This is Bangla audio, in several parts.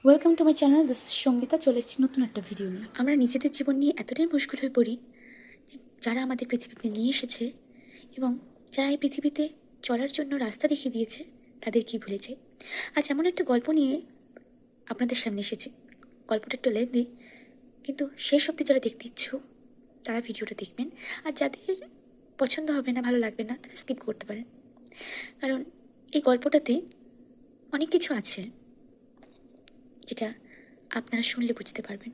Welcome to my channel, this is Sangeeta. চলে এসেছি নতুন একটা ভিডিও নিয়ে। আমরা নিজেদের জীবন নিয়ে এতটাই মুশকিল হয়ে পড়ি যে যারা আমাদের পৃথিবীতে নিয়ে এসেছে এবং যারা এই পৃথিবীতে চলার জন্য রাস্তা দেখিয়ে দিয়েছে তাদের কি ভুলেছে। আজ এমন একটা গল্প নিয়ে আপনাদের সামনে এসেছি। গল্পটা একটু লেন্দি, কিন্তু শেষ অবধি যারা দেখতে ইচ্ছুক তারা ভিডিওটা দেখবেন, আর যাদের পছন্দ হবে না, ভালো লাগবে না, তারা স্কিপ করতে পারেন। কারণ এই গল্পটাতে অনেক কিছু আছে যেটা আপনারা শুনলে বুঝতে পারবেন।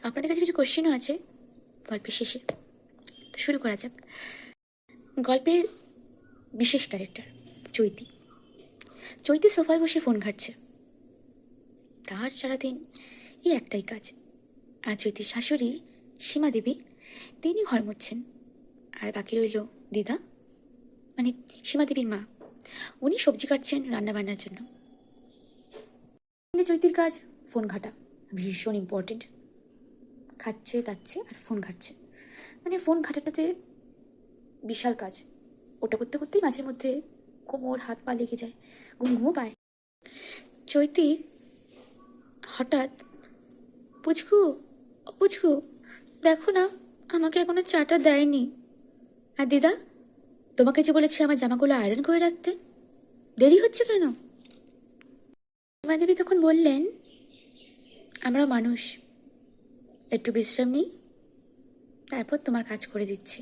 আপনাদের কাছে কিছু কোশ্চেনও আছে গল্পের শেষে। তো শুরু করা যাক। গল্পের বিশেষ ক্যারেক্টার চৈতি। চৈতি সোফায় বসে ফোন ঘাটছে। তার সারাদিন এই একটাই কাজ। আর চৈতির শাশুড়ি সীমা দেবী, তিনি ঘর মুছছেন। আর বাকি রইল দিদা, মানে সীমা দেবীর মা, উনি সবজি কাটছেন রান্না বান্নার জন্য। চৈতির কাজ ফোন ঘাটা, ভীষণ ইম্পর্টেন্ট। খাচ্ছে তাচ্ছে আর ফোন ঘাটছে, মানে ফোন ঘাটাটাতে বিশাল কাজ। ওটা করতে করতেই মাঝে মধ্যে কোমর হাত পা লেগে যায়, ঘুমও পায়। চৈতি হঠাৎ, পুচকু ও পুচকু, দেখো না আমাকে এখনো চাটা দেয়নি। আর দিদা, তোমাকে যে বলেছি আমার জামাগুলো আয়রন করে রাখতে, দেরি হচ্ছে কেন? মা দেবী তখন বললেন, আমরা মানুষ, একটু বিশ্রাম নিই, তারপর তোমার কাজ করে দিচ্ছি।